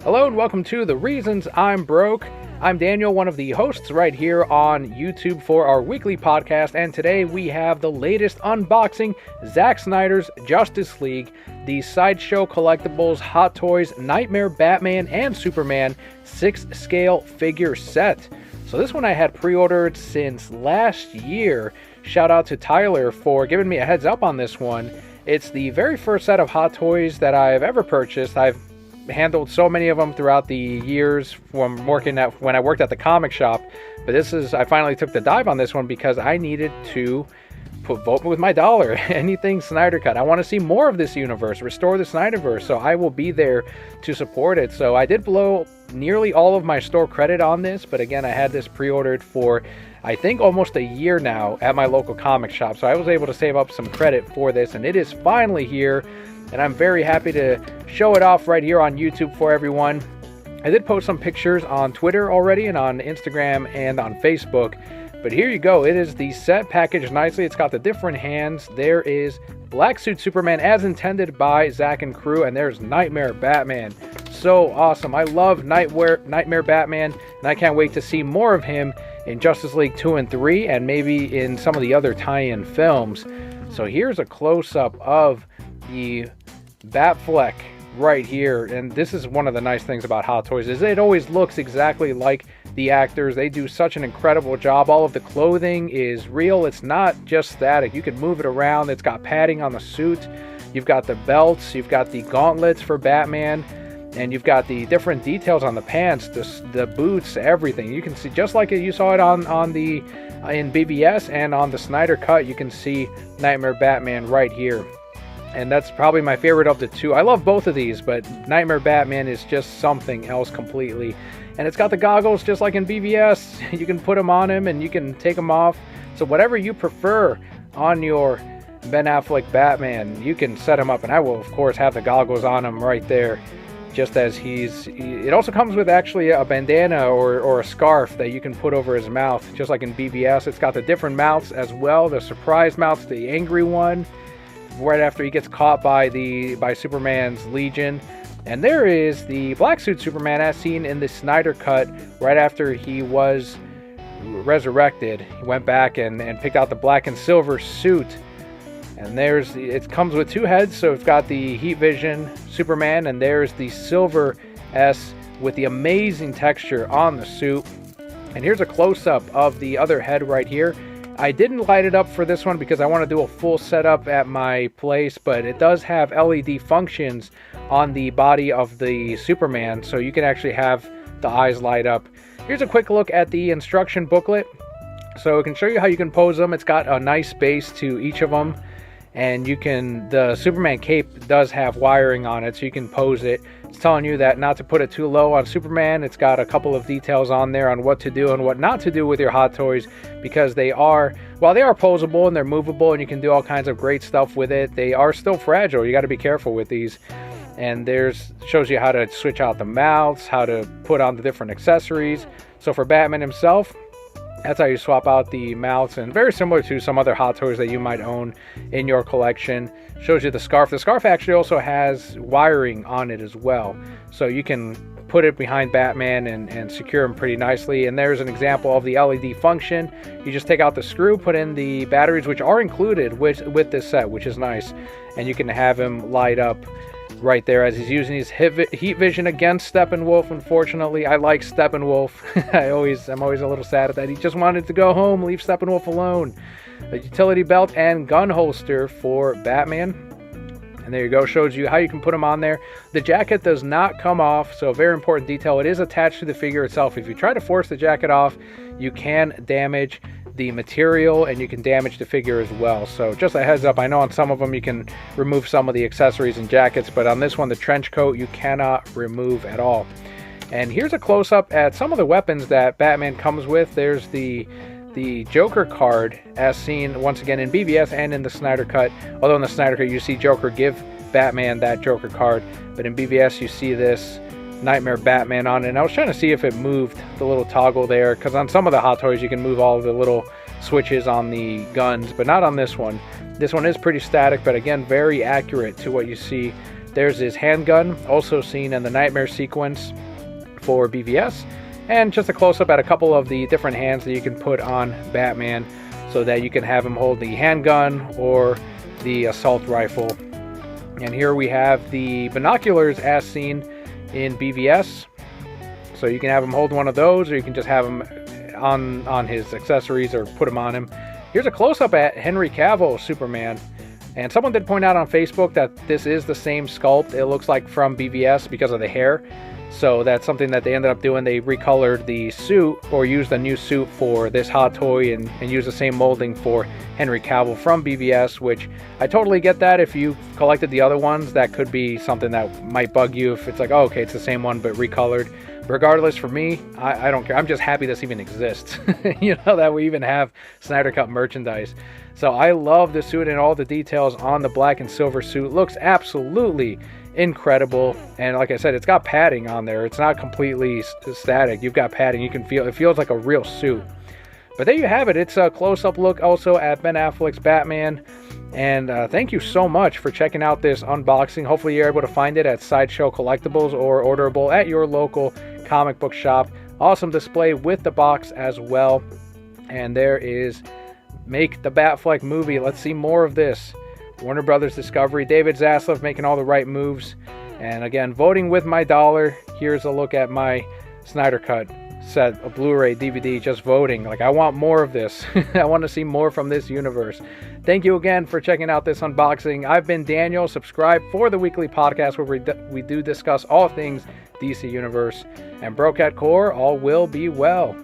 Hello and welcome to The Reasons I'm Broke. I'm Daniel, one of the hosts right here on YouTube for our weekly podcast, and today we have the latest unboxing, Zack Snyder's Justice League, the Sideshow Collectibles Hot Toys Knightmare Batman and Superman 6-scale figure set. So this one I had pre-ordered since last year. Shout out to Tyler for giving me a heads up on this one. It's the very first set of Hot Toys that I've ever purchased. I've handled so many of them throughout the years from when I worked at the comic shop, but I finally took the dive on this one because I needed to vote with my dollar. Anything Snyder cut. I want to see more of this universe, restore the Snyderverse, so I will be there to support it. So I did blow nearly all of my store credit on this, but again, I had this pre-ordered for I think almost a year now at my local comic shop, so I was able to save up some credit for this, and it is finally here. And I'm very happy to show it off right here on YouTube for everyone. I did post some pictures on Twitter already and on Instagram and on Facebook. But here you go. It is the set packaged nicely. It's got the different hands. There is Black Suit Superman as intended by Zack and crew. And there's Knightmare Batman. So awesome. I love Knightmare Batman. And I can't wait to see more of him in Justice League 2 and 3. And maybe in some of the other tie-in films. So here's a close-up of the Batfleck right here, and this is one of the nice things about Hot Toys is it always looks exactly like the actors. They do such an incredible job. All of the clothing is real. It's not just static. You can move it around. It's got padding on the suit. You've got the belts. You've got the gauntlets for Batman, and you've got the different details on the pants, the boots, everything. You can see just like you saw it in BVS and on the Snyder cut. You can see Knightmare Batman right here. And that's probably my favorite of the two. I love both of these, but Knightmare Batman is just something else completely. And it's got the goggles just like in BVS. You can put them on him and you can take them off. So whatever you prefer on your Ben Affleck Batman, you can set him up. And I will, of course, have the goggles on him right there, just as it also comes with actually a bandana or a scarf that you can put over his mouth, just like in BVS. It's got the different mouths as well. The surprise mouth, the angry one, right after he gets caught by Superman's Legion. And there is the Black Suit Superman as seen in the Snyder cut right after he was resurrected. He went back and picked out the black and silver suit. And it comes with two heads, so it's got the heat vision Superman, and there's the silver S with the amazing texture on the suit. And here's a close-up of the other head right here. I didn't light it up for this one because I want to do a full setup at my place, but it does have LED functions on the body of the Superman, so you can actually have the eyes light up. Here's a quick look at the instruction booklet. So it can show you how you can pose them. It's got a nice base to each of them, and the Superman cape does have wiring on it, so you can pose it. It's telling you that not to put it too low on Superman. It's got a couple of details on there on what to do and what not to do with your Hot Toys, because they are posable and they're movable and you can do all kinds of great stuff with it. They are still fragile. You got to be careful with these. And shows you how to switch out the mouths, how to put on the different accessories. So for Batman himself, that's how you swap out the mouths, and very similar to some other Hot Toys that you might own in your collection. Shows you the scarf. The scarf actually also has wiring on it as well, so you can put it behind Batman and secure him pretty nicely. And there's an example of the LED function. You just take out the screw, put in the batteries, which are included with this set, which is nice, and you can have him light up right there as he's using his heat vision against Steppenwolf. Unfortunately, I like Steppenwolf. I'm always a little sad at that. He just wanted to go home, leave Steppenwolf alone. A utility belt and gun holster for Batman. And there you go, shows you how you can put them on there. The jacket does not come off, so a very important detail. It is attached to the figure itself. If you try to force the jacket off, you can damage the material and you can damage the figure as well. So just a heads up, I know on some of them you can remove some of the accessories and jackets, but on this one, the trench coat, you cannot remove at all. And here's a close-up at some of the weapons that Batman comes with. There's the Joker card as seen once again in BVS and in the Snyder cut. Although in the Snyder cut you see Joker give Batman that Joker card, but in BVS you see this Knightmare Batman on it. And I was trying to see if it moved the little toggle there, because on some of the Hot Toys you can move all of the little switches on the guns, but not on this one. This one is pretty static, but again very accurate to what you see There's his handgun, also seen in the Knightmare sequence for BVS, and just a close-up at a couple of the different hands that you can put on Batman so that you can have him hold the handgun or the assault rifle. And here we have the binoculars as seen in BVS. So you can have him hold one of those, or you can just have him on his accessories or put them on him. Here's a close-up at Henry Cavill Superman. And someone did point out on Facebook that this is the same sculpt, it looks like, from BVS because of the hair. So that's something that they ended up doing. They recolored the suit, or used a new suit for this Hot Toy, and used the same molding for Henry Cavill from BVS, which I totally get that. If you collected the other ones, that could be something that might bug you if it's like, oh, okay, it's the same one but recolored. Regardless, for me, I don't care. I'm just happy this even exists. You know, that we even have Snyder Cut merchandise. So I love the suit, and all the details on the black and silver suit looks absolutely incredible. And like I said, it's got padding on there. It's not completely static. You've got padding. You can feel it. Feels like a real suit. But there you have it. It's a close-up look also at Ben Affleck's Batman. And thank you so much for checking out this unboxing. Hopefully you're able to find it at Sideshow Collectibles or orderable at your local comic book shop. Awesome display with the box as well. And there is Make the Batfleck movie. Let's see more of this. Warner Brothers Discovery. David Zaslav making all the right moves. And again, voting with my dollar. Here's a look at my Snyder Cut set, a Blu-ray, DVD, just voting. Like, I want more of this. I want to see more from this universe. Thank you again for checking out this unboxing. I've been Daniel. Subscribe for the weekly podcast where we do discuss all things DC Universe. And Broke at Core, all will be well.